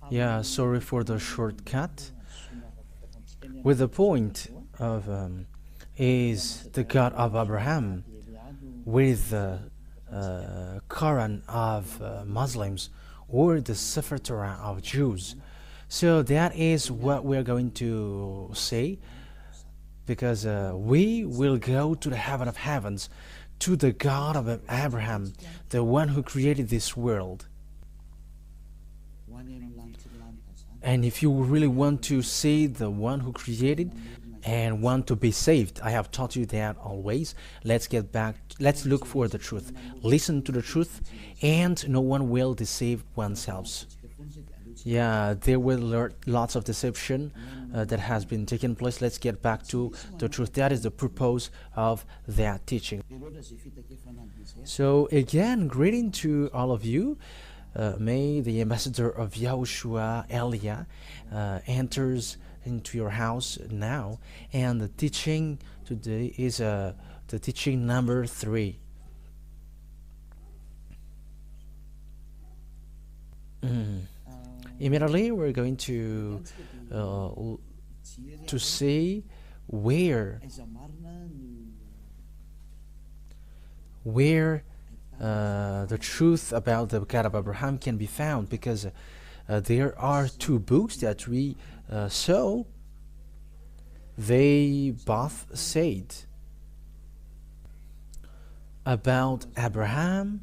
Yeah, sorry for the shortcut. With the point of is the God of Abraham with the Quran of Muslims or the SEFER TORAT of Jews. So that is what we're going to say, because we will go to the heaven of heavens, to the God of Abraham, the one who created this world. And if you really want to see the one who created and want to be saved, I have taught you that always. Let's get back, let's look for the truth. Listen to the truth, and no one will deceive oneself. Yeah, there were lots of deception that has been taking place. Let's get back to the truth. That is the purpose of that teaching. So again, greeting to all of you. May the ambassador of YAHOSHUAH, Elia, enters into your house now. And the teaching today is the teaching number 3. Immediately we're going to see where the truth about the God of Abraham can be found, because there are 2 books that we saw. They both said about Abraham.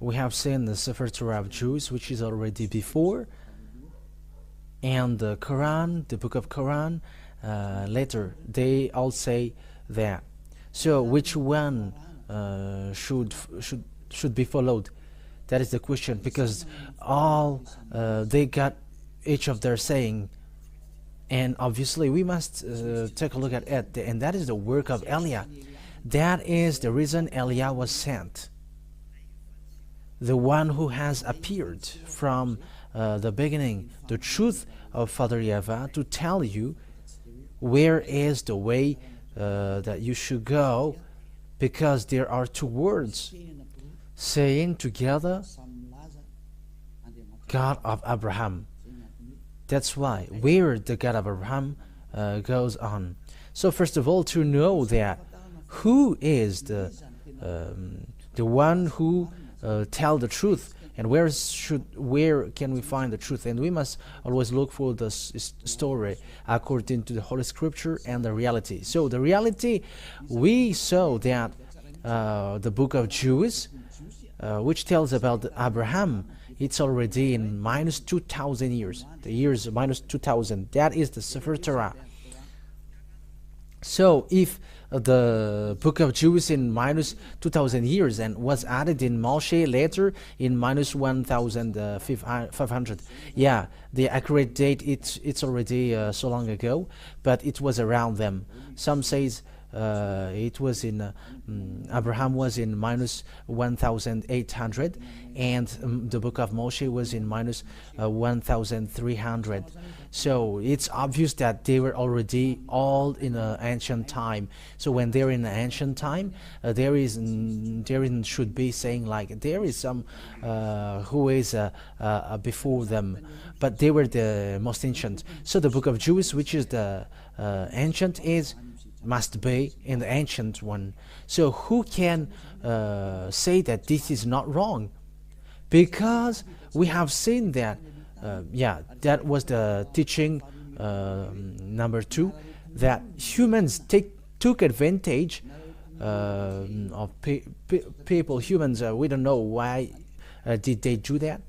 We have seen the SEFER TORAT of Jews, which is already before, and the Quran, the book of Quran, later. They all say that. So which one should be followed? That is the question, because all they got each of their saying, and obviously we must take a look at it, and that is the work of Elia. That is the reason Elia was sent, the one who has appeared from the beginning, the truth of Father YAHVAH, to tell you where is the way that you should go, because there are 2 words saying together, God of Abraham. That's why where the God of Abraham goes on. So first of all, to know that who is the one who tell the truth, and where can we find the truth? And we must always look for the story according to the Holy Scripture and the reality. So the reality, we saw that the book of Jews, which tells about Abraham, it's already in minus 2,000 years. The years minus 2,000. That is the SEFER TORAT. So if the book of Jews in minus 2,000 years and was added in Moshe later in minus 1,500. Yeah, the accurate date, it's already so long ago, but it was around them. Some says it was in Abraham was in minus 1,800, and the book of Moshe was in minus 1,300. So it's obvious that they were already all in an ancient time. So when they're in an ancient time, there should be saying like there is some who is before them, but they were the most ancient. So the book of Jews, which is the ancient, must be in the ancient one. So who can say that this is not wrong? Because we have seen that, that was the teaching number 2, that humans took advantage of people. Humans, we don't know why did they do that.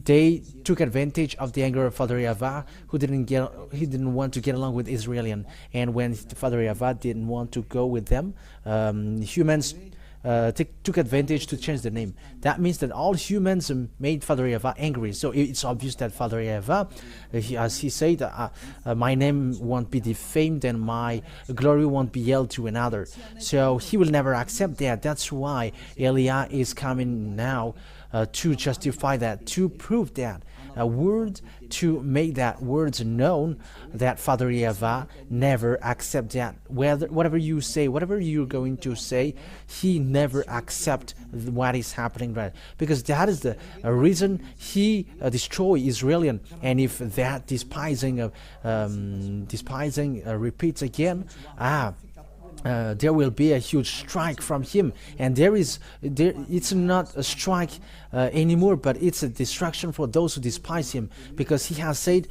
They took advantage of the anger of Father YAHVAH, who didn't want to get along with Israelian, and when Father YAHVAH didn't want to go with them, humans took advantage to change the name. That means that all humans made Father YAHVAH angry. So it's obvious that Father YAHVAH, as he said, my name won't be defamed and my glory won't be yelled to another. So he will never accept that. That's why Elia is coming now to justify that, to prove that a word to make that words known, that Father YAHVAH never accept that. Whatever you say, whatever you're going to say, he never accept what is happening, right? Because that is the reason he destroy Israelian. And if that despising repeats again, there will be a huge strike from him, and it's not a strike anymore, but it's a destruction for those who despise him, because he has said,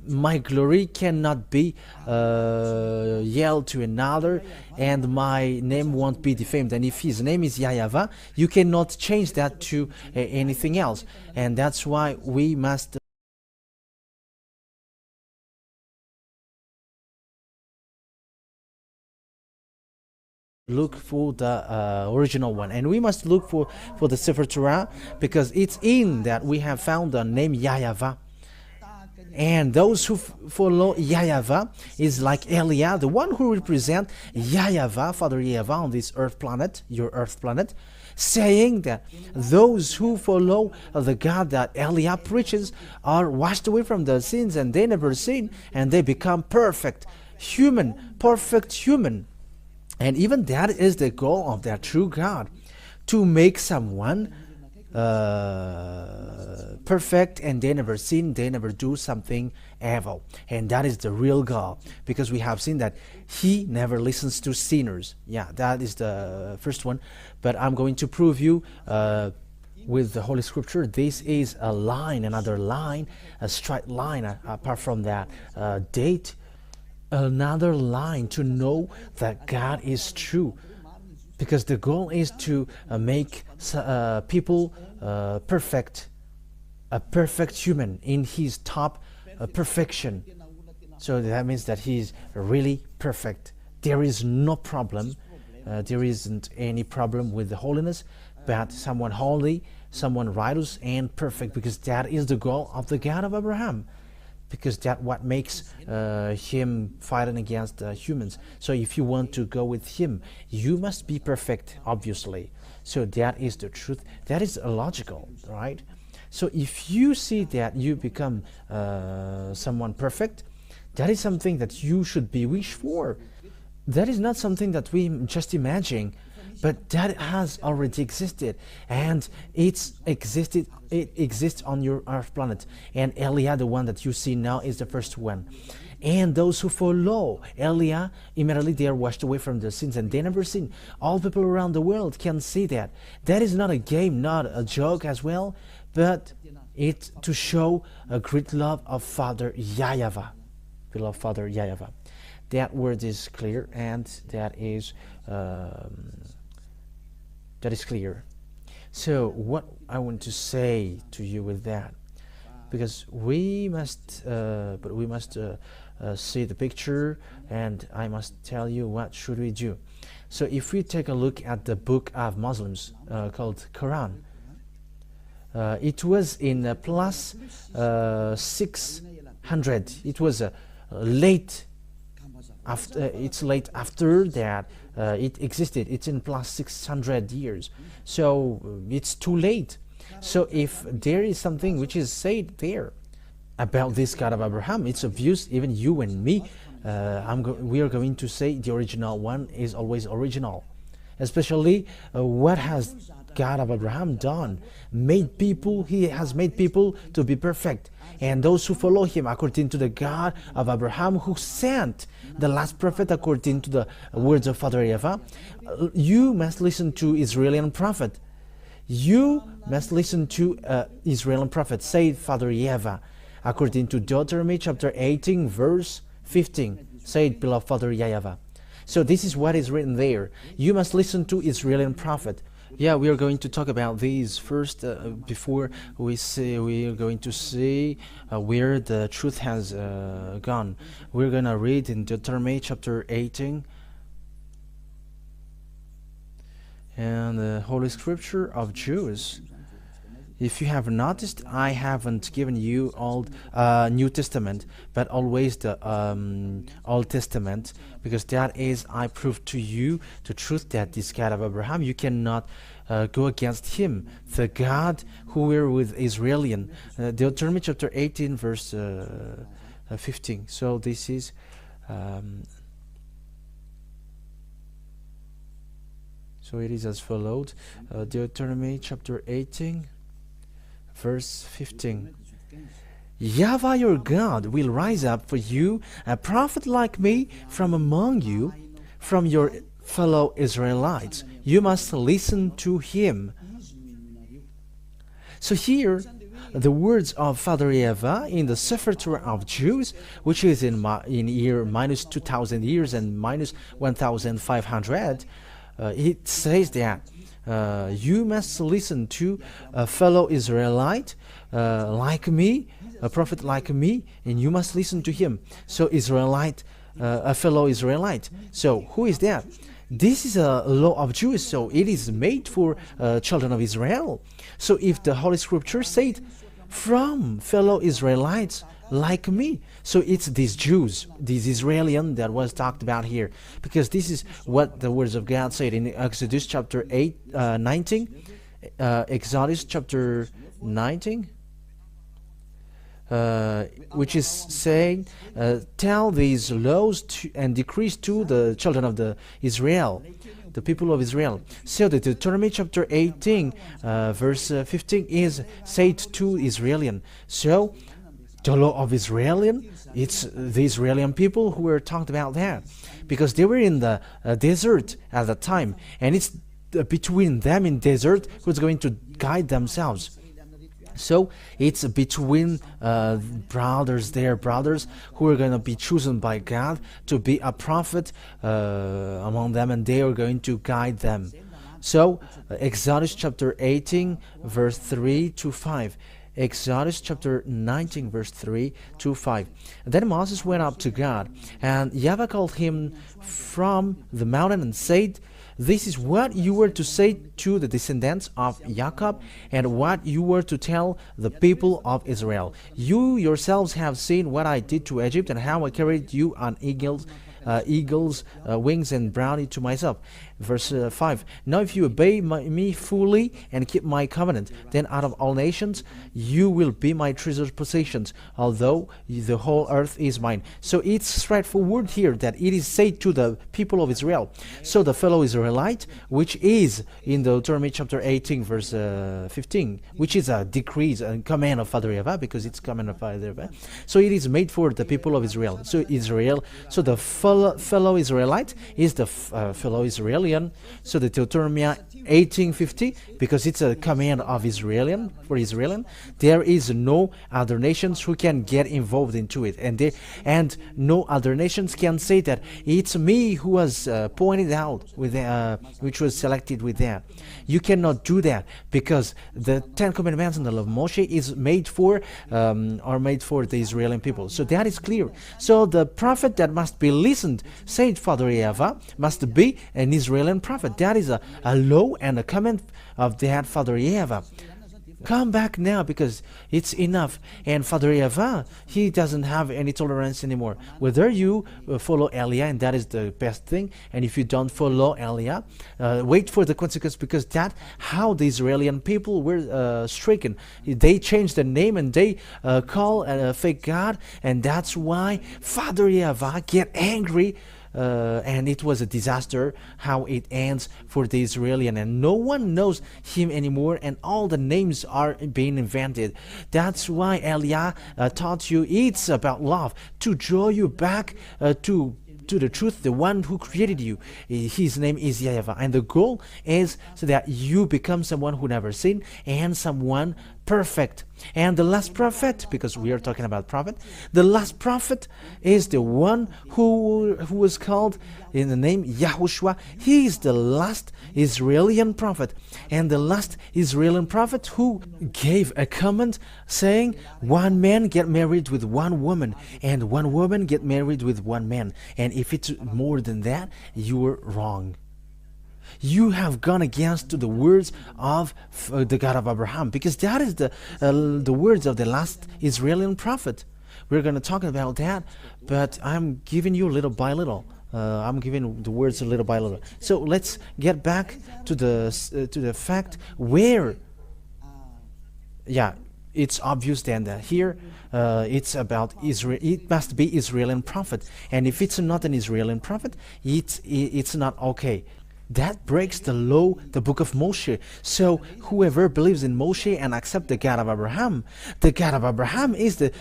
my glory cannot be yelled to another, and my name won't be defamed. And if his name is YAHVAH, you cannot change that to anything else. And that's why we must look for the original one, and we must look for the SEFER TORAT, because it's in that we have found the name YAHVAH. And those who follow YAHVAH is like Eliah, the one who represent YAHVAH, Father YAHVAH on this earth planet, your earth planet, saying that those who follow the God that Eliah preaches are washed away from their sins, and they never sin, and they become perfect human. And even that is the goal of that true God, to make someone perfect, and they never sin, they never do something evil. And that is the real goal, because we have seen that he never listens to sinners. Yeah, that is the first one. But I'm going to prove you with the Holy Scripture. This is a line, another line, a straight line, apart from that date, another line to know that God is true, because the goal is to make people perfect, a perfect human in his top perfection. So that means that he is really perfect. There is no problem, there isn't any problem with the holiness, but someone holy, someone righteous and perfect, because that is the goal of the God of Abraham, because that's what makes him fighting against humans. So if you want to go with him, you must be perfect, obviously. So that is the truth. That is logical, right? So if you see that you become someone perfect, that is something that you should be wished for. That is not something that we just imagine, but that has already existed, and it exists on your earth planet. And Eliah, the one that you see now, is the first one. And those who follow Eliah, immediately they are washed away from their sins, and they never sin. All people around the world can see that. That is not a game, not a joke as well, but it's to show a great love of Father YAHVAH, beloved Father YAHVAH. That word is clear, and that is clear. So what I want to say to you with that, because we must see the picture, and I must tell you what should we do. So if we take a look at the book of Muslims called Quran, it was in plus 600. It was late after. It's late after that it existed. It's in plus 600 years. So it's too late. So if there is something which is said there about this God of Abraham, it's obvious. Even you and me, we are going to say the original one is always original. Especially what has God of Abraham done? He has made people to be perfect, and those who follow him according to the God of Abraham, who sent the last prophet according to the words of Father YAHVAH. You must listen to Israeli prophet. You must listen to Israeli prophet, said Father YAHVAH, according to Deuteronomy chapter 18 verse 15, said beloved Father YAHVAH. So this is what is written there. You must listen to Israeli prophet. Yeah, we are going to talk about these first before we are going to see where the truth has gone. We're going to read in Deuteronomy chapter 18, and the Holy Scripture of Jews. If you have noticed, I haven't given you Old New Testament, but always the Old Testament, because that is, I prove to you the truth that this God of Abraham, you cannot go against him, the God who were with Israelian. Deuteronomy chapter 18, verse 15. So this is so it is as followed. Deuteronomy chapter 18, verse 15. YAHVAH your God will rise up for you a prophet like me from among you, from your fellow Israelites. You must listen to him. So here, the words of Father YAHVAH in the SEFER TORAT of Jews, which is in year minus 2,000 years and minus 1,500, it says that you must listen to a fellow Israelite like me, a prophet like me, and you must listen to him. So Israelite, a fellow Israelite. So who is that? This is a law of Jews, so it is made for children of Israel. So if the Holy Scripture said, from fellow Israelites like me, so it's these Jews, these Israelian that was talked about here, because this is what the words of God said in Exodus chapter 19, Exodus chapter 19, which is saying, tell these laws and decrees to the children of the Israel, the people of Israel. So the Deuteronomy chapter 18, verse 15 is said to Israelian. So the law of Israelian, it's the Israelian people who were talked about there, because they were in the desert at the time, and it's between them in desert who's going to guide themselves. So it's between brothers who are going to be chosen by God to be a prophet among them, and they are going to guide them. So Exodus chapter 18, verse 3 to 5. Exodus chapter 19, verse 3 to 5. Then Moses went up to God, and YAHVAH called him from the mountain and said, this is what you were to say to the descendants of Jacob, and what you were to tell the people of Israel. You yourselves have seen what I did to Egypt, and how I carried you on eagles' wings and brought it to myself. Verse 5. Now if you obey me fully and keep my covenant, then out of all nations you will be my treasured possessions, although the whole earth is mine. So it's straightforward here that it is said to the people of Israel. So the fellow Israelite, which is in Deuteronomy chapter 18, verse 15, which is a decree, a command of Father YAHVAH, because it's command of Father YAHVAH. So it is made for the people of Israel. So the fellow Israelite is the fellow Israelian. So the Deuteronomy 18:50, because it's a command of Israelian, for Israelian, there is no other nations who can get involved into it, and no other nations can say that it's me who was pointed out with which was selected with that. You cannot do that, because the 10 commandments and the law of Moshe is made for are made for the Israeli people. So that is clear. So the prophet that must be listened, said Father YAHVAH, must be an Israeli prophet. That is a law and a command of that Father YAHVAH. Come back now, because it's enough. And Father YAHVAH, he doesn't have any tolerance anymore. Whether you follow Elia, and that is the best thing, and if you don't follow Elia, wait for the consequence, because that's how the Israeli people were stricken. They changed the name and they call a fake God, and that's why Father YAHVAH get angry. And it was a disaster how it ends for the Israelian, and no one knows him anymore, and all the names are being invented. That's why Elia taught you it's about love, to draw you back to the truth, the one who created you. His name is YAHVAH, and the goal is so that you become someone who never sinned and someone perfect. And the last prophet, because we are talking about prophet, the last prophet is the one who was called in the name YAHOSHUAH. He is the last Israeli prophet, and the last Israeli prophet who gave a command saying one man get married with one woman, and one woman get married with one man, and if it's more than that, you are wrong. You have gone against to the words of the God of Abraham, because that is the words of the last Israeli prophet. We're going to talk about that, but I'm giving you little by little. I'm giving the words little by little. So let's get back to the fact where, yeah, it's obvious then that here it's about Israel. It must be Israeli prophet, and if it's not an Israeli prophet, it's not okay. That breaks the law, the book of Moshe. So whoever believes in Moshe and accepts the God of Abraham, the God of Abraham is the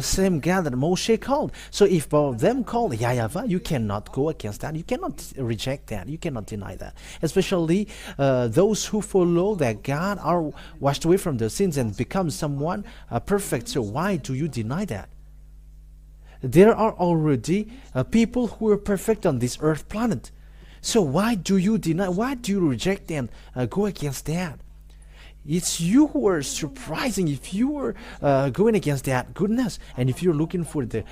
same God that Moshe called. So if both of them call YAHVAH, you cannot go against that. You cannot reject that. You cannot deny that. Especially those who follow that God are washed away from their sins and become someone perfect. So why do you deny that? There are already people who are perfect on this earth planet. So why do you deny, why do you reject and go against that? It's you who are surprising if you are going against that goodness, and if you're looking for the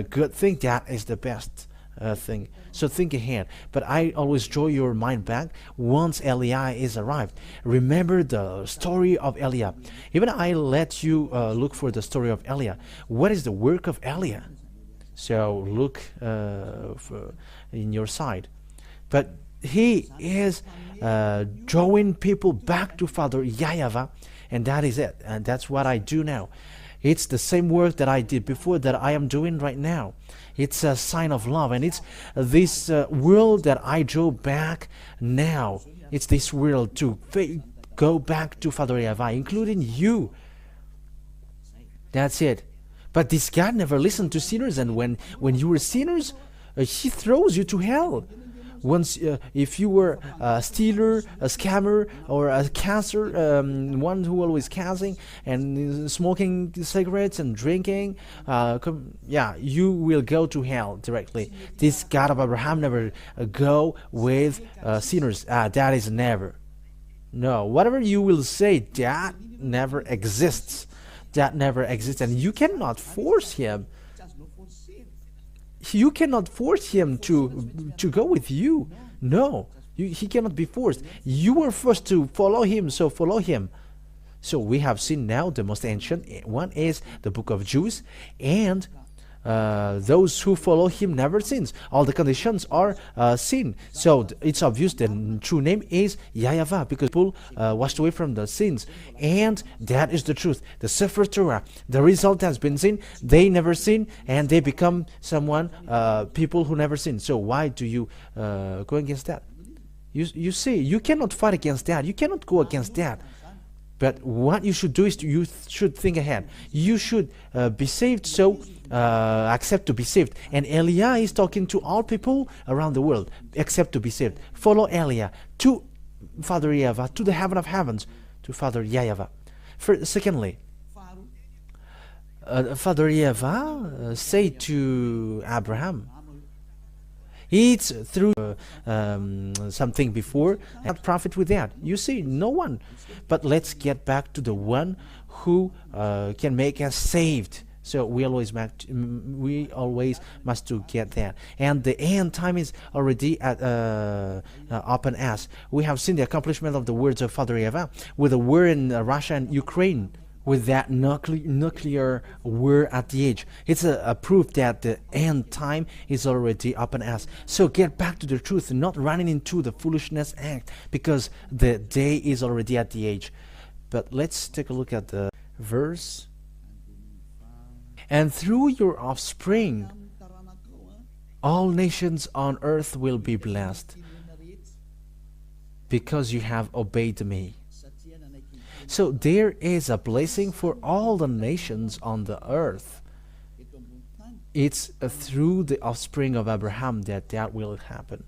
good thing, that is the best thing. So think ahead. But I always draw your mind back once Eliah is arrived. Remember the story of Eliah. Even I let you look for the story of Eliah. What is the work of Eliah? So look in your side. But he is drawing people back to Father YAHVAH, and that is it. And that's what I do now. It's the same work that I did before that I am doing right now. It's a sign of love, and it's this world that I draw back now. It's this world to go back to Father YAHVAH, including you. That's it. But this God never listened to sinners, and when you were sinners, he throws you to hell. Once, if you were a stealer, a scammer, or a cancer, one who always causing and smoking cigarettes and drinking, yeah, you will go to hell directly. This God of Abraham never go with sinners. That is never. No, whatever you will say, that never exists. That never exists, and you cannot force him. You cannot force him to go with you. No, he cannot be forced. You were forced to follow him, so follow him. So we have seen now the most ancient one is the book of Jude, and those who follow him never sins. All the conditions are sin. So it's obvious the true name is YAHVAH, because people washed away from the sins, and that is the truth. The SEFER TORAT, the result has been seen. They never sin, and they become someone, people who never sin. So why do you go against that? You see, you cannot fight against that. You cannot go against that. But what you should do is you should think ahead. You should be saved, so accept to be saved. And Eliah is talking to all people around the world, accept to be saved. Follow Eliah to Father YAHVAH, to the heaven of heavens, to Father YAHVAH. Secondly, Father YAHVAH say to Abraham, it's through something before, not profit with that. You see, no one. But let's get back to the one who can make us saved. So we always must to get that. And the end time is already at open as. We have seen the accomplishment of the words of Father YAHVAH with the war in Russia and Ukraine, with that nuclear war at the edge. It's a proof that the end time is already up and as. So get back to the truth, not running into the foolishness act, because the day is already at the edge. But let's take a look at the verse. And through your offspring, all nations on earth will be blessed, because you have obeyed me. So there is a blessing for all the nations on the earth. It's through the offspring of Abraham that will happen,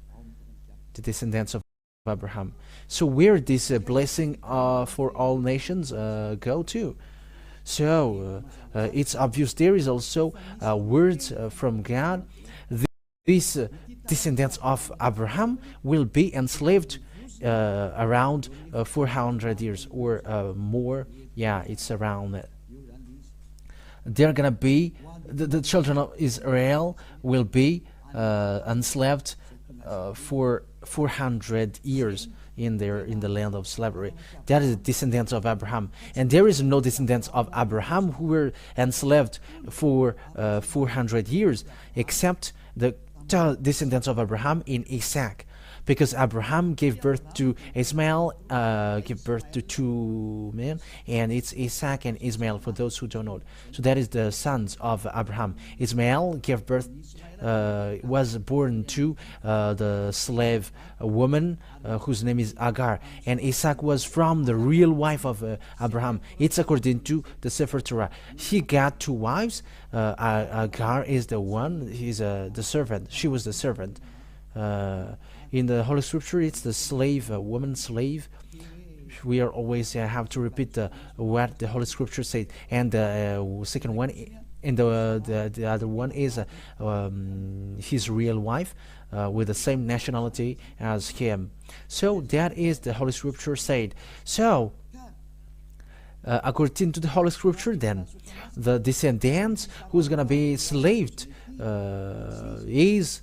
the descendants of Abraham. So where this blessing for all nations go to? So it's obvious there is also words from God. These descendants of Abraham will be enslaved around 400 years or more. Yeah, it's around it. They're gonna be the children of Israel will be enslaved for 400 years in the land of slavery. That is the descendants of Abraham, and there is no descendants of Abraham who were enslaved for 400 years, except the descendants of Abraham in Isaac, because Abraham gave birth to Ismail, gave birth to two men, and it's Isaac and Ismail for those who don't know. So that is the sons of Abraham. Ismail gave birth, was born to the slave woman whose name is Agar, and Isaac was from the real wife of Abraham. It's according to the SEFER TORAT. He got two wives. Agar is the one, he's the servant. She was the servant. In the Holy Scripture, it's the slave, woman slave. We are always have to repeat what the Holy Scripture said. And the second one, and the other one is his real wife with the same nationality as him. So that is the Holy Scripture said. So according to the Holy Scripture, then the descendants who's gonna be slaved is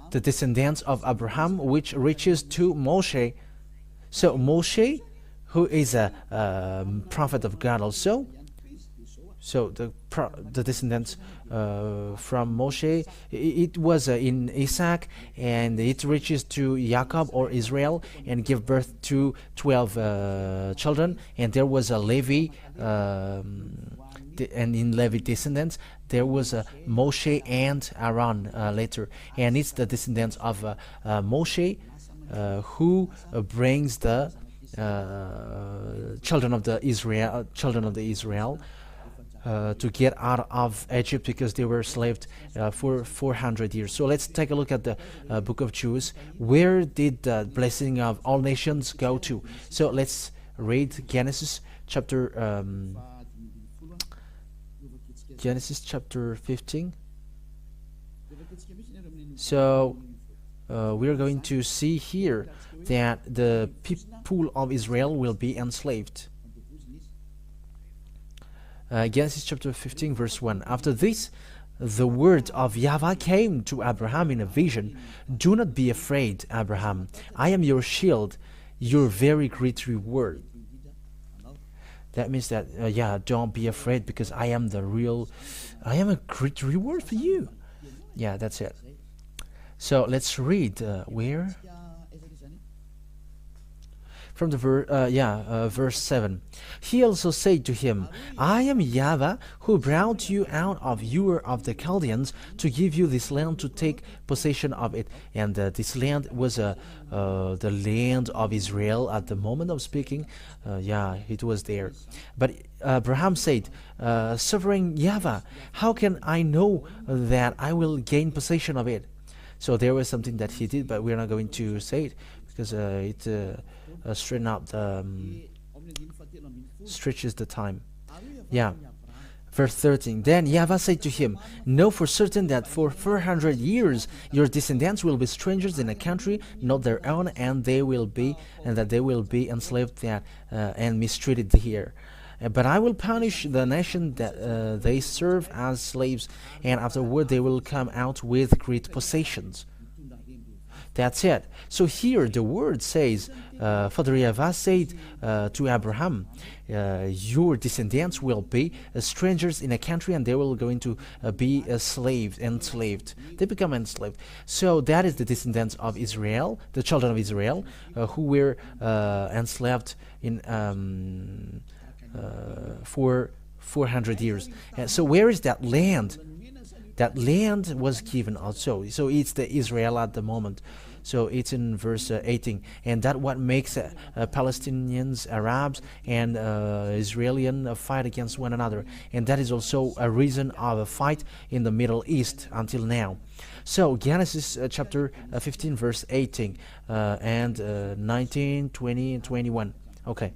the descendants of Abraham, which reaches to Moshe. So Moshe, who is a prophet of God also, so the descendants from Moshe, it was in Isaac, and it reaches to Jacob or Israel and give birth to 12 children, and there was a Levi, and in Levi descendants there was Moshe and Aaron later, and it's the descendants of Moshe who brings the children of the Israel to get out of Egypt, because they were slaved for 400 years. So let's take a look at the book of Jude. Where did the blessing of all nations go to? So let's read Genesis chapter 15. So we are going to see here that the people of Israel will be enslaved. Genesis chapter 15 verse 1. After this, the word of YAHVAH came to Abraham in a vision. Do not be afraid, Abraham. I am your shield, your very great reward. That means that, don't be afraid, because I am a great reward for you. Yeah, that's it. So let's read where? From the verse 7. He also said to him, I am YAHVAH, who brought you out of Ur of the Chaldeans to give you this land to take possession of it. And this land was the land of Israel at the moment of speaking. It was there. But Abraham said, Sovereign YAHVAH, how can I know that I will gain possession of it? So there was something that he did, but we're not going to say it, because it straighten out the stretches the time. Verse 13. Then YAHVAH said to him, know for certain that for 400 years your descendants will be strangers in a country not their own, and that they will be enslaved and mistreated here. But I will punish the nation that they serve as slaves, and afterward they will come out with great possessions. That's it. So here the word says, Father YAHVAH said to Abraham, your descendants will be strangers in a country, and they will going to be enslaved. They become enslaved. So that is the descendants of Israel, the children of Israel, who were enslaved in for 400 years. So where is that land? That land was given also. So it's the Israel at the moment. So it's in verse 18, and that what makes Palestinians, Arabs, and Israelian fight against one another, and that is also a reason of a fight in the Middle East until now. So Genesis chapter 15 verse 18 and 19, 20, and 21. Okay.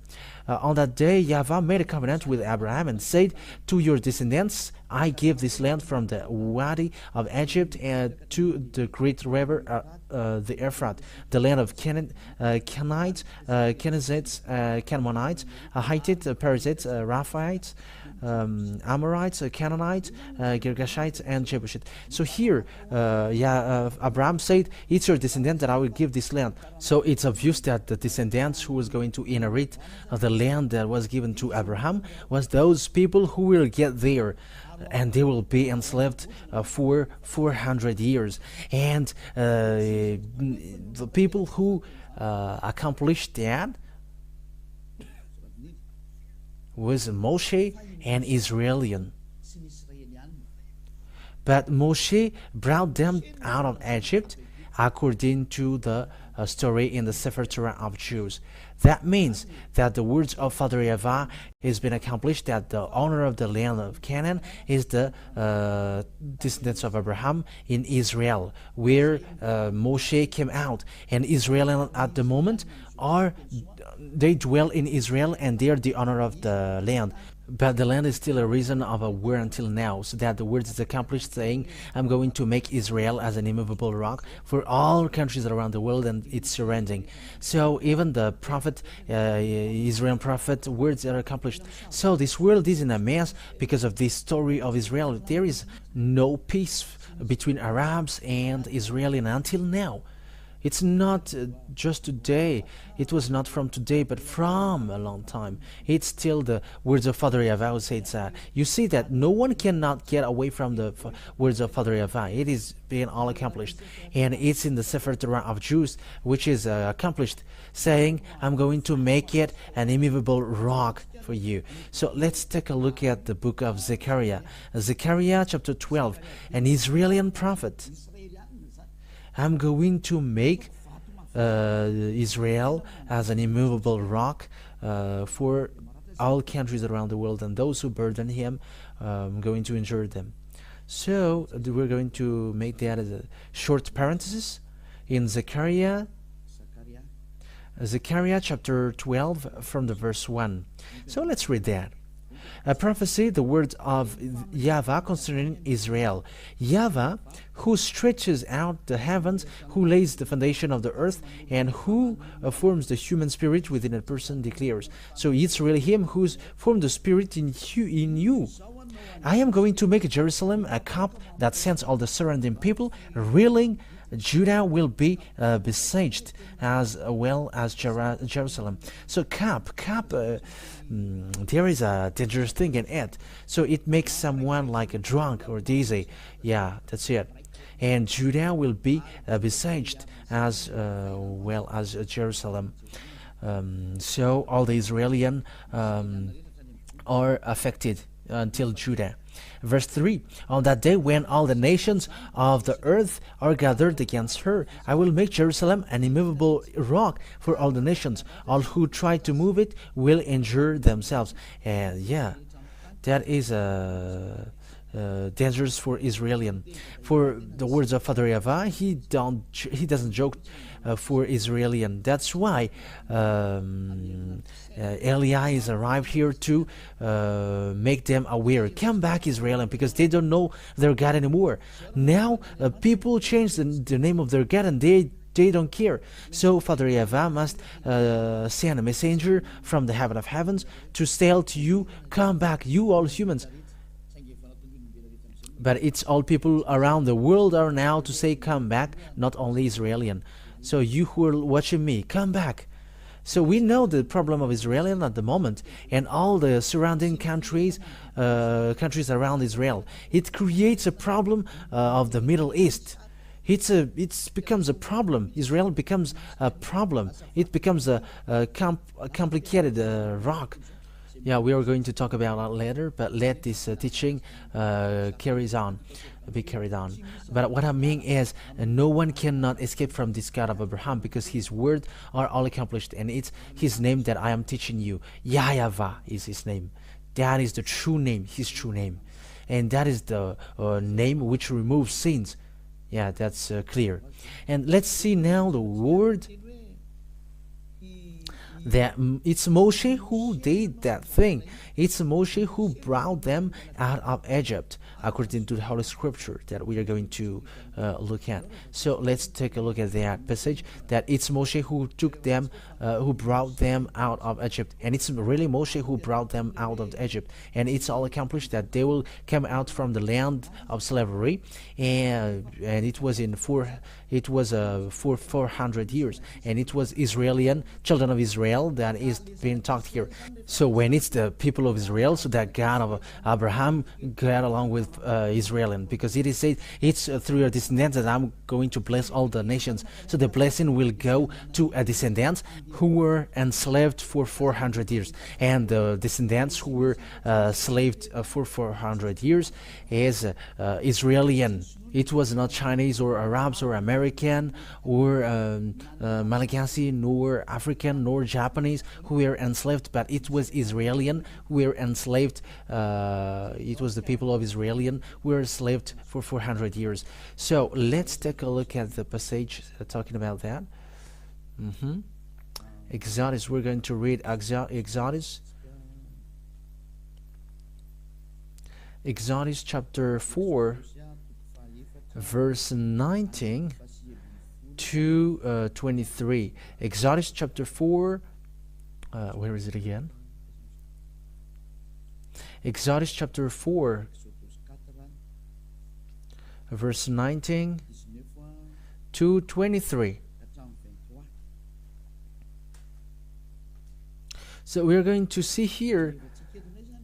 On that day, YAHVAH made a covenant with Abraham and said, to your descendants I give this land from the Wadi of Egypt and to the great river, the Euphrates, the land of Canaanites, Kenizzites, Canaanites, Hittites, Perizzites, Rephaites, Amorites, Canaanites, Girgashites, and Jebusites. So here, Abraham said, it's your descendant that I will give this land. So it's obvious that the descendants who was going to inherit the land that was given to Abraham was those people who will get there, and they will be enslaved for 400 years. And the people who accomplished that was Moshe and Israelian. But Moshe brought them out of Egypt according to the story in the SEFER TORAT of Jews. That means that the words of Father YAHVAH has been accomplished, that the owner of the land of Canaan is the descendants of Abraham in Israel, where Moshe came out. And Israel at the moment they dwell in Israel, and they are the owner of the land. But the land is still a reason of a war until now, so that the word is accomplished, saying, I'm going to make Israel as an immovable rock for all countries around the world and its surrounding. So even the prophet, Israel prophet, words are accomplished. So this world is in a mess because of this story of Israel. There is no peace between Arabs and Israelis until now. It's not just today. It was not from today, but from a long time. It's still the words of Father YAHVAH who says that. You see that no one cannot get away from the words of Father YAHVAH. It is being all accomplished. And it's in the SEFER TORAT of Jews, which is accomplished, saying, I'm going to make it an immovable rock for you. So let's take a look at the book of Zechariah. Zechariah chapter 12, an Israeli prophet. I'm going to make Israel as an immovable rock for all countries around the world, and those who burden him, I'm going to injure them. So we're going to make that as a short parenthesis in Zechariah chapter 12 from the verse 1. So let's read that. A prophecy, the word of YAHVAH concerning Israel. YAHVAH, who stretches out the heavens, who lays the foundation of the earth, and who forms the human spirit within a person, declares. So it's really him who's formed the spirit in you. I am going to make Jerusalem a cup that sends all the surrounding people reeling. Judah will be besieged as well as Jerusalem. So cup, there is a dangerous thing in it. So it makes someone like a drunk or dizzy. Yeah, that's it. And Judah will be besieged as well as Jerusalem. So all the Israelians are affected until Judah. Verse 3, on that day when all the nations of the earth are gathered against her, I will make Jerusalem an immovable rock for all the nations. All who try to move it will injure themselves. And yeah, that is dangerous for Israelian. For the words of Father YAHVAH, he doesn't joke for Israelian. That's why Eli is arrived here to make them aware. Come back, Israelian, because they don't know their God anymore. Now people change the name of their God, and they don't care. So Father YAHVAH must send a messenger from the heaven of heavens to tell to you, come back, you all humans. But it's all people around the world are now to say, come back, not only Israelian. So you who are watching me, come back. So we know the problem of Israel at the moment, and all the surrounding countries around Israel. It creates a problem of the Middle East. It becomes a problem. Israel becomes a problem. It becomes a complicated rock. Yeah, we are going to talk about that later, but let this teaching be carried on. But what I mean is, no one cannot escape from this God of Abraham, because his words are all accomplished, and it's his name that I am teaching you. YAHVAH is his name. That is the true name, his true name. And that is the name which removes sins. Yeah, that's clear. And let's see now the word that it's Moshe who did that thing. It's Moshe who brought them out of Egypt, according to the Holy Scripture that we are going to look at. So let's take a look at that passage, that it's Moshe who took them, who brought them out of Egypt. And it's really Moshe who brought them out of Egypt. And it's all accomplished that they will come out from the land of slavery. And it was for 400 years. And it was Israeli children of Israel that is being talked here. So when it's the people of Israel, so that God of Abraham got along with Israel, because it is said, it's through your descendants that I'm going to bless all the nations. So the blessing will go to a descendants who were enslaved for 400 years. And the descendants who were slaved for 400 years is Israeli. It was not Chinese or Arabs or American or Malagasy, nor African, nor Japanese who were enslaved, but it was Israeli who were enslaved. It was the people of Israeli who were enslaved for 400 years. So let's take a look at the passage talking about that. Exodus, we're going to read Exodus chapter 4, verse 19 to 23. Exodus chapter 4, where is it again? Exodus chapter 4, verse 19 to 23. So we're going to see here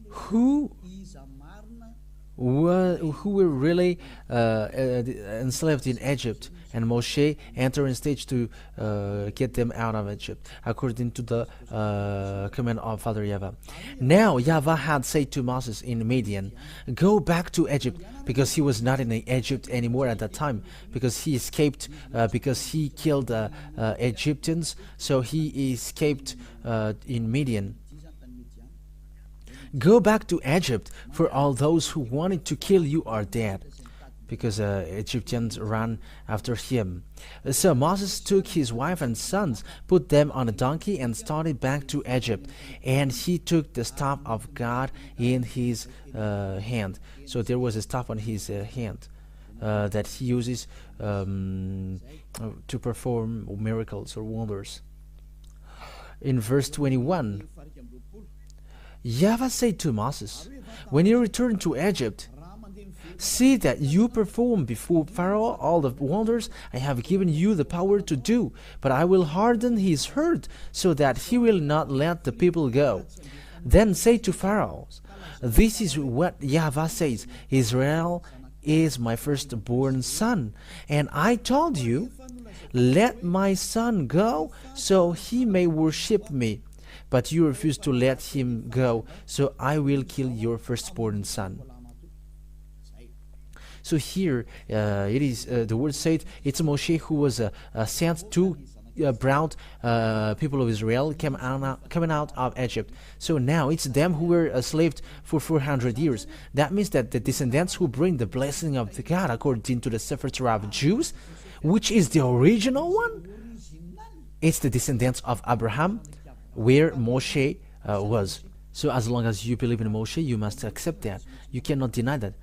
who were really enslaved in Egypt, and Moshe entered in stage to get them out of Egypt, according to the command of Father YAHVAH. Now YAHVAH had said to Moses in Midian, go back to Egypt, because he was not in Egypt anymore at that time, because he escaped, because he killed Egyptians, so he escaped in Midian. Go back to Egypt, for all those who wanted to kill you are dead, because Egyptians ran after him. So Moses took his wife and sons, put them on a donkey, and started back to Egypt. And he took the staff of God in his hand. So there was a staff on his hand that he uses to perform miracles or wonders. In verse 21, YAHVAH said to Moses, when you return to Egypt, see that you perform before Pharaoh all the wonders I have given you the power to do, but I will harden his heart so that he will not let the people go. Then say to Pharaoh, this is what YAHVAH says, Israel is my firstborn son, and I told you, let my son go so he may worship me. But you refuse to let him go, so I will kill your firstborn son. So here it is the word said it's Moshe who was sent to brought people of Israel coming out of Egypt. So now it's them who were enslaved for 400 years. That means that the descendants who bring the blessing of the God according to the SEFER TORAT of Jews, which is the original one, it's the descendants of Abraham, where Moshe was. So as long as you believe in Moshe, you must accept that. You cannot deny that.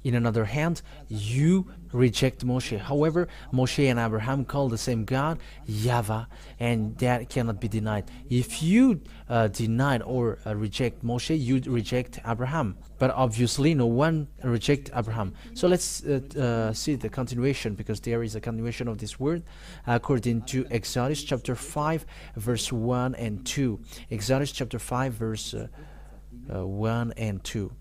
In another hand, you reject Moshe. However, Moshe and Abraham call the same God, YAHVAH, and that cannot be denied. If you deny or reject Moshe, you reject Abraham. But obviously, no one reject Abraham. So let's see the continuation, because there is a continuation of this word according to Exodus chapter 5, verse 1 and 2. Exodus chapter 5, verse 1 and 2.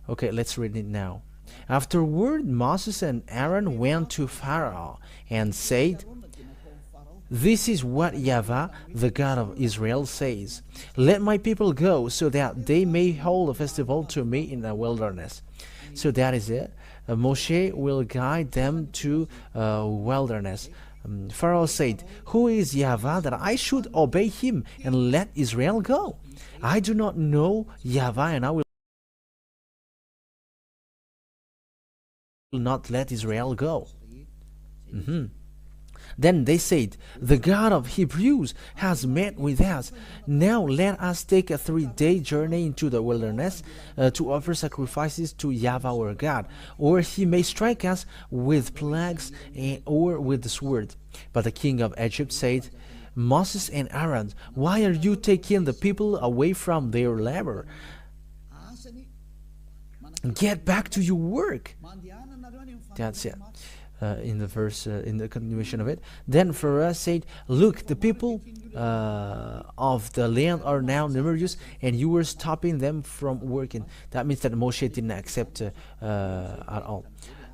Okay, let's read it now. Afterward, Moses and Aaron went to Pharaoh and said, this is what YAHVAH, the God of Israel, says. Let my people go, so that they may hold a festival to me in the wilderness. So that is it. Moshe will guide them to wilderness. Pharaoh said, who is YAHVAH that I should obey him and let Israel go? I do not know YAHVAH, and I will not let Israel go. Then they said, "The God of Hebrews has met with us. Now let us take a 3-day journey into the wilderness to offer sacrifices to YAHVAH our God, or he may strike us with plagues or with the sword." But the king of Egypt said, "Moses and Aaron, why are you taking the people away from their labor? Get back to your work." That's it. In the verse, in the continuation of it, then Pharaoh said, "Look, the people of the land are now numerous, and you were stopping them from working." That means that Moshe didn't accept at all.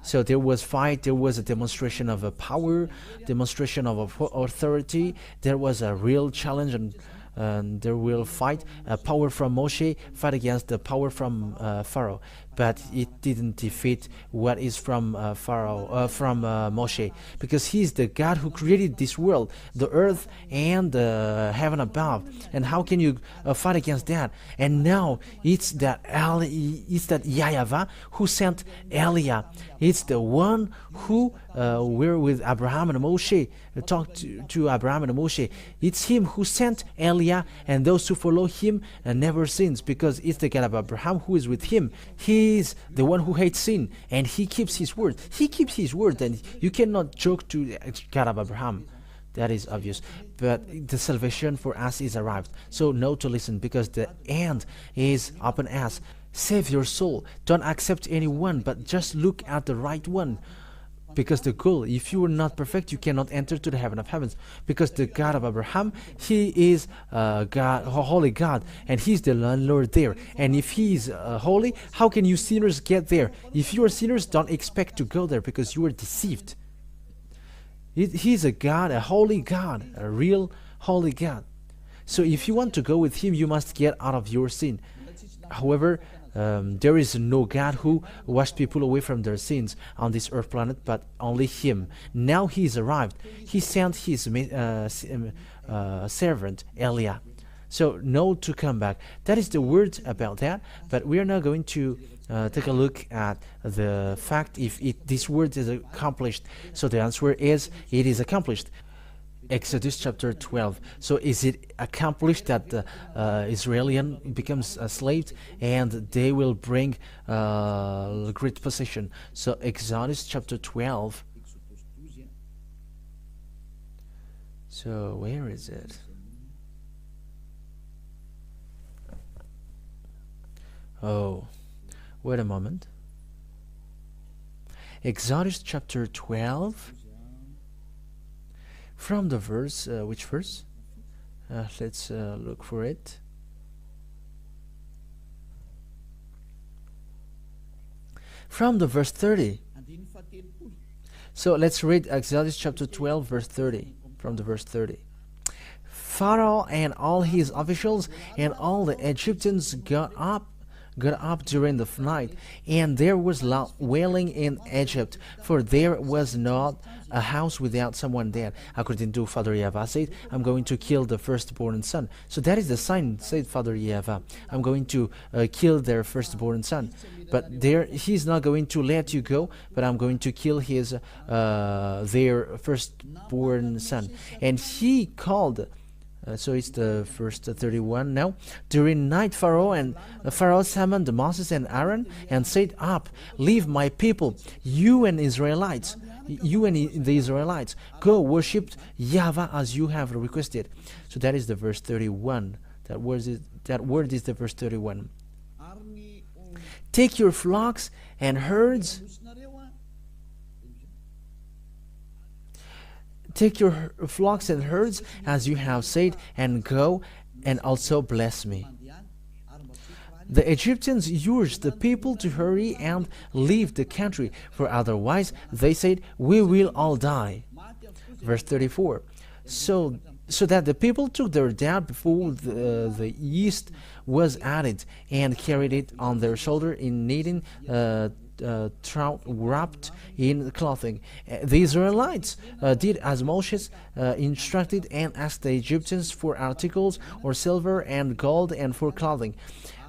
So there was fight, there was a demonstration of a power, demonstration of authority, there was a real challenge, and there will fight, power from Moshe fight against the power from Pharaoh, but it didn't defeat what is from Moshe, because he's the God who created this world, the earth and the heaven above. And how can you fight against that? And now it's that YAHVAH who sent Eliah. It's the one who were with Abraham and Moshe, talked to Abraham and Moshe. It's him who sent Eliah, and those who follow him never sins, because it's the God of Abraham who is with him. He is the one who hates sin, and he keeps his word. He keeps his word, and you cannot joke to God of Abraham. That is obvious. But the salvation for us is arrived. So know to listen, because the end is upon us. Save your soul. Don't accept anyone, but just look at the right one. Because the goal, if you are not perfect, you cannot enter to the heaven of heavens. Because the God of Abraham, he is God, holy God, and he's the landlord there. And if he is holy, how can you sinners get there? If you are sinners, don't expect to go there, because you are deceived. He's a God, a holy God, a real holy God. So if you want to go with him, you must get out of your sin. However, there is no God who washed people away from their sins on this earth planet, but only him. Now he is arrived. He sent his servant Eliah. So know to come back. That is the word about that. But we are now going to take a look at the fact if this word is accomplished. So the answer is, it is accomplished. Exodus chapter 12. So is it accomplished that the Israelian becomes a slave and they will bring great possession? So Exodus chapter 12. So where is it? Oh, wait a moment. Exodus chapter 12. From the verse, which verse? Let's look for it. From the verse 30. So let's read Exodus chapter 12, verse 30. From the verse 30. Pharaoh and all his officials and all the Egyptians got up during the night, and there was loud wailing in Egypt, for there was not a house without someone dead. According to Father YAHVAH said, "I'm going to kill the firstborn son." So that is the sign, said Father YAHVAH. I'm going to kill their firstborn son. But he's not going to let you go, but I'm going to kill their firstborn son. And he called. So it's the first 31 now. During night, Pharaoh summoned Moses and Aaron and said, "Up, leave my people, you and the Israelites. Go worship YAHVAH as you have requested." So that is the verse 31. That word is the verse 31. Take your flocks and herds. Take your flocks and herds as you have said, and go and also bless me. The Egyptians urged the people to hurry and leave the country, for otherwise, they said, we will all die. Verse 34. So that the people took their dead before the yeast was added, and carried it on their shoulder in kneading trout wrapped in clothing. The Israelites did as Moses instructed, and asked the Egyptians for articles or silver and gold and for clothing.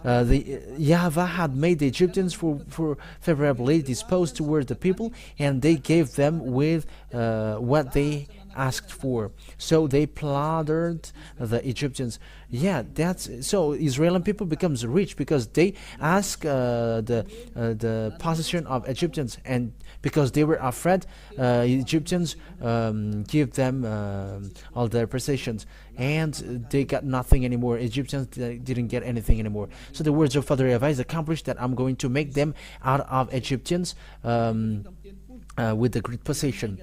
The YAHVAH had made the Egyptians for favorably disposed toward the people, and they gave them with what they asked for. So they plundered the Egyptians. Yeah, that's so Israeli people becomes rich because they ask the possession of Egyptians, and because they were afraid, Egyptians give them all their possessions, and they got nothing anymore. Egyptians didn't get anything anymore. So the words of Father YAHVAH is accomplished, that I'm going to make them out of Egyptians with the great possession.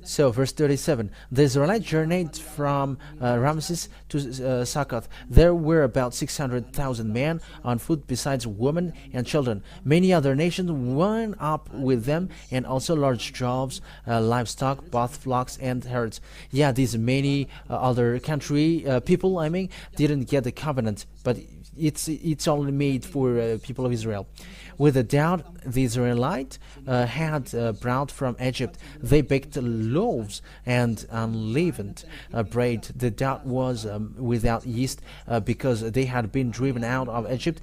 So verse 37, the Israelites journeyed from Ramses to Succoth. There were about 600,000 men on foot, besides women and children. Many other nations went up with them, and also large droves, livestock, both flocks and herds. Yeah, these many other country people, I mean, didn't get the covenant, but it's only made for people of Israel. With a doubt, the Israelites had brought from Egypt. They baked loaves and unleavened bread. The doubt was without yeast, because they had been driven out of Egypt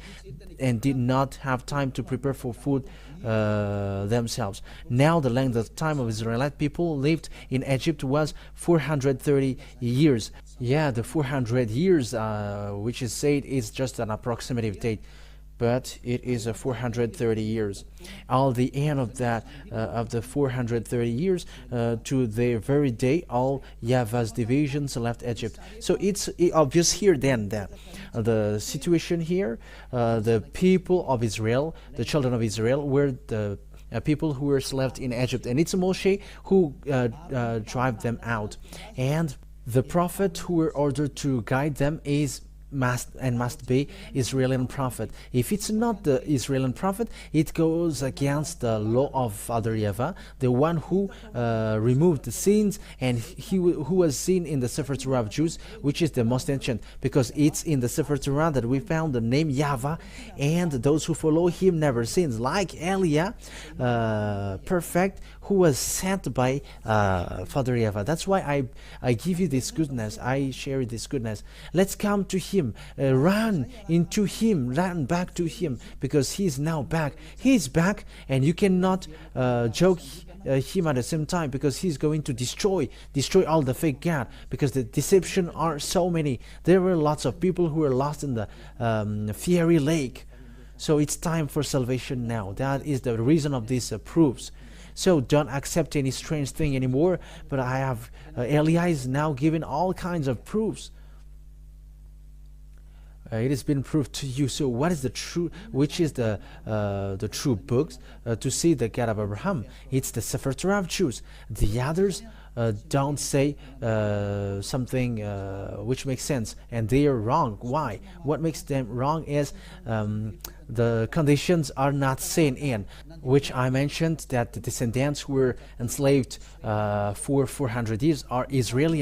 and did not have time to prepare for food themselves. Now the length of time of Israelite people lived in Egypt was 430 years. Yeah, the 400 years, which is said, is just an approximative date, but it is a 430 years. All the end of that, of the 430 years, to the very day, all YAHVAH's divisions left Egypt. So it's obvious here then that the situation here, the people of Israel, the children of Israel, were the people who were left in Egypt, and it's Moshe who drive them out, and the prophet who were ordered to guide them must be Israeli prophet. If it's not the Israeli prophet, it goes against the law of Father YAHVAH, the one who removed the sins, and who was seen in the SEFER TORAT of Jews, which is the most ancient, because it's in the SEFER TORAT that we found the name YAHVAH, and those who follow him never sins, like Eliah, perfect, who was sent by Father YAHVAH. That's why I give you this goodness, I share this goodness. Let's come to him, run into him, run back to him, because he is now back. He is back, and you cannot joke him at the same time, because he's going to destroy all the fake God, because the deception are so many. There were lots of people who were lost in the fiery lake. So it's time for salvation now. That is the reason of these proofs. So don't accept any strange thing anymore, but I have Eliah is now giving all kinds of proofs. It has been proved to you. So what is the true, which is the true books to see the God of Abraham? It's the SEFER TORAT of Jews. The others don't say something which makes sense, and they are wrong. Why? What makes them wrong is the conditions are not seen in, which I mentioned, that the descendants who were enslaved for 400 years are Israeli,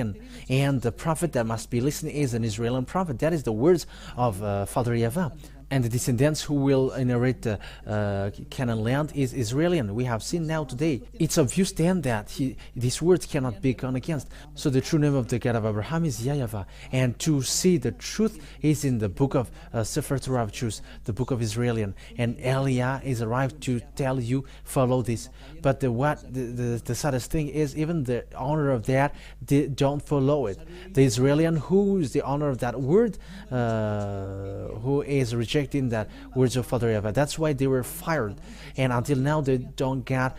and the prophet that must be listening is an Israeli prophet. That is the words of Father YAHVAH. And the descendants who will inherit the Canaan land is Israeli. We have seen now today. It's obvious then that these words cannot be gone against. So the true name of the God of Abraham is YAHVAH. And to see the truth is in the book of SEFER TORAT of Jews, the book of Israeli. And Eliah is arrived to tell you, follow this. But the saddest thing is, even the owner of that, they don't follow it. The Israeli who is the owner of that word, who is rejecting that words of Father YAHVAH. That's why they were fired, and until now they don't get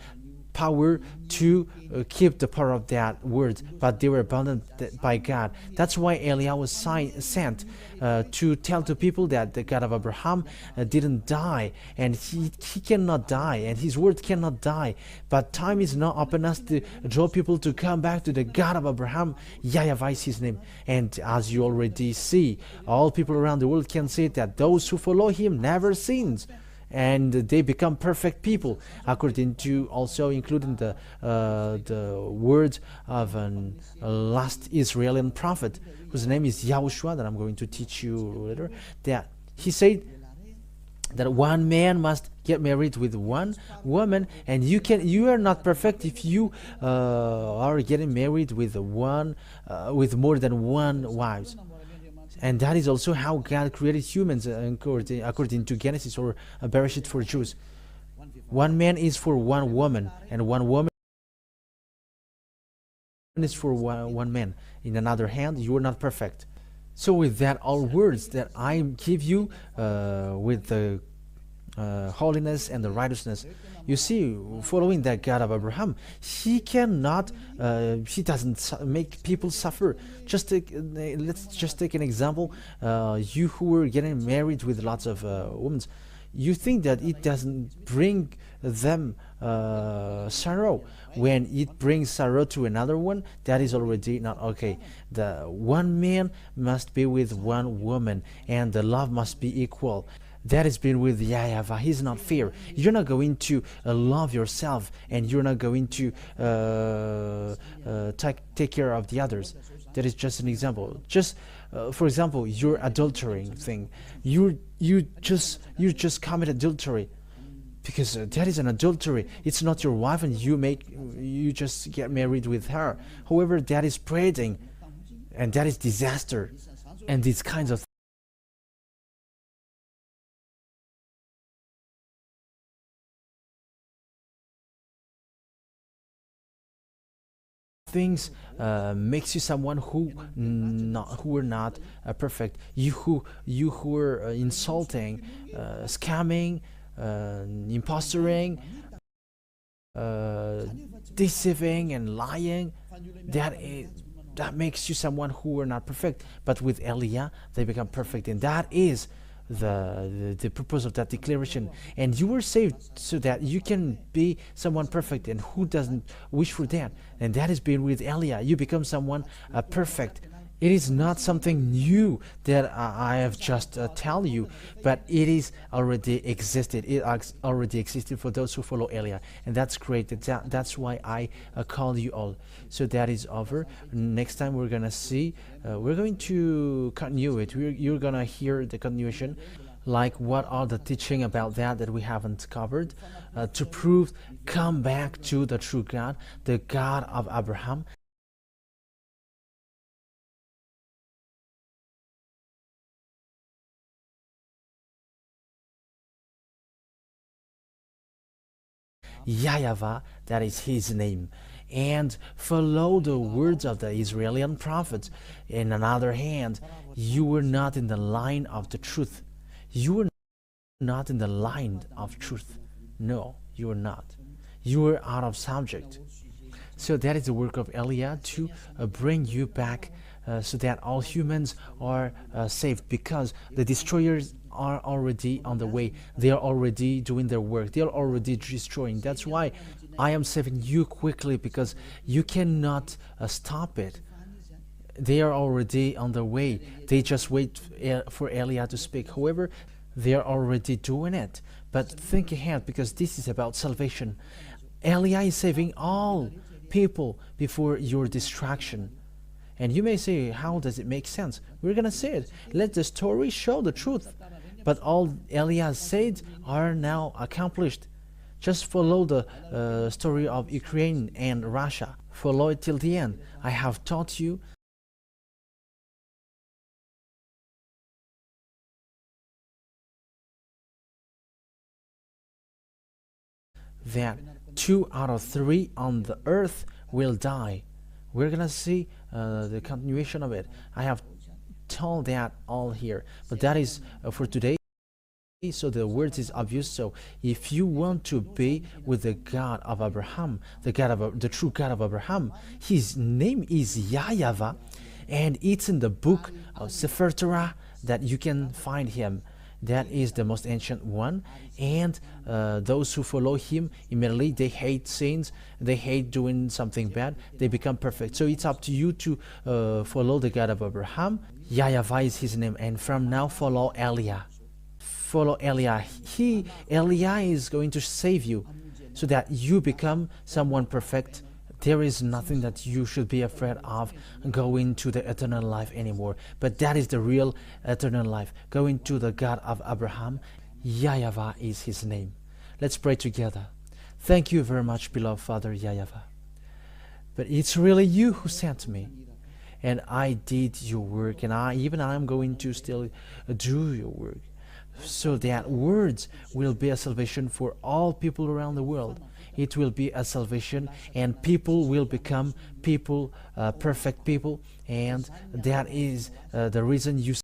power to keep the power of that word, but they were abandoned by God. That's why Eliah was sent to tell to people that the God of Abraham didn't die, and he cannot die, and his word cannot die. But time is now upon us to draw people to come back to the God of Abraham. YAHVAH is his name, and as you already see, all people around the world can say that those who follow him never sins, and they become perfect people, according to also including the words of a last Israeli prophet, whose name is YAHOSHUAH, that I'm going to teach you later. That he said that one man must get married with one woman, and you are not perfect if you are getting married with with more than one wife. And that is also how God created humans, according to Genesis or Bereshit for Jews. One man is for one woman, and one woman is for one man. In another hand, you are not perfect. So with that, all words that I give you with the holiness and the righteousness, you see, following that God of Abraham, he cannot, he doesn't make people suffer. Let's just take an example. You who were getting married with lots of women, you think that it doesn't bring them sorrow. When it brings sorrow to another one, that is already not okay. The one man must be with one woman, and the love must be equal. That has been with YAHVAH. He's not fair. You're not going to love yourself, and you're not going to take care of the others. That is just an example. Just for example, your adultering thing. You just commit adultery, because that is an adultery. It's not your wife, and you just get married with her. However, that is spreading, and that is disaster, and these kinds of things makes you someone who are not perfect. You who are insulting, scamming, impostoring, deceiving and lying. That makes you someone who are not perfect. But with Elia, they become perfect, and that is the purpose of that declaration. And you were saved so that you can be someone perfect, and who doesn't wish for that? And that is being with Elia. You become someone perfect. It is not something new that I have just tell you, but it is already existed. It already existed for those who follow Elia, and that's great. That's why I call you all. So that is over. Next time we're gonna see. We're going to continue it. You're gonna hear the continuation, like what are the teaching about that we haven't covered, to prove come back to the true God, the God of Abraham. YAHVAH, that is his name, and follow the words of the Israeli prophets. In another hand, you were not in the line of the truth. You were not in the line of truth. No, you were not. You were out of subject. So that is the work of Elia, to bring you back, so that all humans are saved, because the destroyers are already on the way. They are already doing their work. They are already destroying. That's why I am saving you quickly, because you cannot stop it. They are already on their way. They just wait for Elia to speak. However, they are already doing it. But think ahead, because this is about salvation. Elia is saving all people before your distraction. And you may say, how does it make sense? We're gonna say it. Let the story show the truth. But all Elia said are now accomplished. Just follow the story of Ukraine and Russia. Follow it till the end. I have taught you that 2 out of 3 on the earth will die. We're gonna see the continuation of it. I have told that all here, but that is for today. So the words is obvious. So if you want to be with the God of Abraham, the true God of Abraham, his name is YAHVAH, and it's in the book of SEFER TORAT that you can find him. That is the most ancient one, and those who follow him immediately, they hate sins, they hate doing something bad, they become perfect. So it's up to you to follow the God of Abraham. YAHVAH is his name, and from now follow Elia. Follow Elia. Elia is going to save you, so that you become someone perfect. There is nothing that you should be afraid of going to the eternal life anymore. But that is the real eternal life, going to the God of Abraham. YAHVAH is his name. Let's pray together. Thank you very much, beloved Father YAHVAH. But it's really you who sent me, and I did your work, and I'm going to still do your work, so that words will be a salvation for all people around the world. it will be a salvation, and people will become people, perfect people, and that is the reason you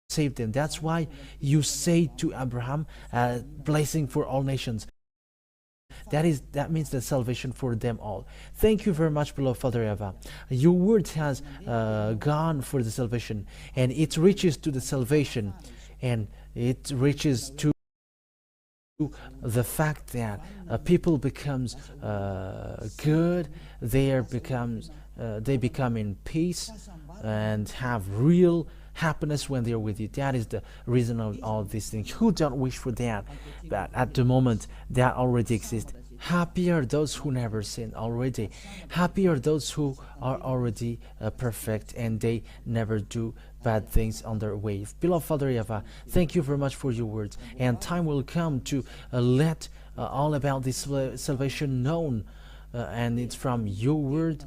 save them. That's why you say to Abraham, blessing for all nations. That means the salvation for them all. Thank you very much, beloved Father YAHVAH. Your word has gone for the salvation, and it reaches to the salvation, and it reaches to the fact that people becomes good, they become in peace and have real happiness when they're with you. That is the reason of all these things. Who don't wish for that? But at the moment, that already exists. Happy are those who never sin already. Happy are those who are already perfect and they never do bad things on their way. Beloved Father YAHVAH, thank you very much for your words. And time will come to let all about this salvation known. And it's from your word.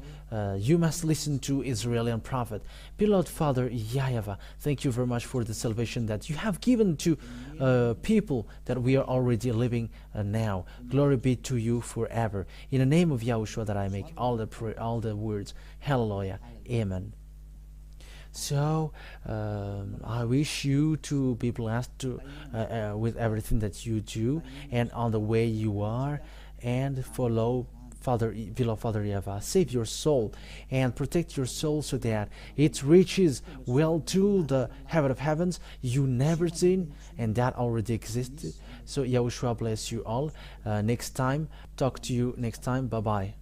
You must listen to Israeli prophet. Beloved Father YAHVAH, thank you very much for the salvation that you have given to people that we are already living now. Glory be to you forever. In the name of YAHOSHUAH that I make all the words. Hallelujah. Amen. So I wish you to be blessed with everything that you do and on the way you are, and follow beloved Father YAHVAH. Save your soul and protect your soul so that it reaches well to the heaven of heavens you never seen, and that already existed. So YAHOSHUAH bless you all. Next time, talk to you next time. Bye bye.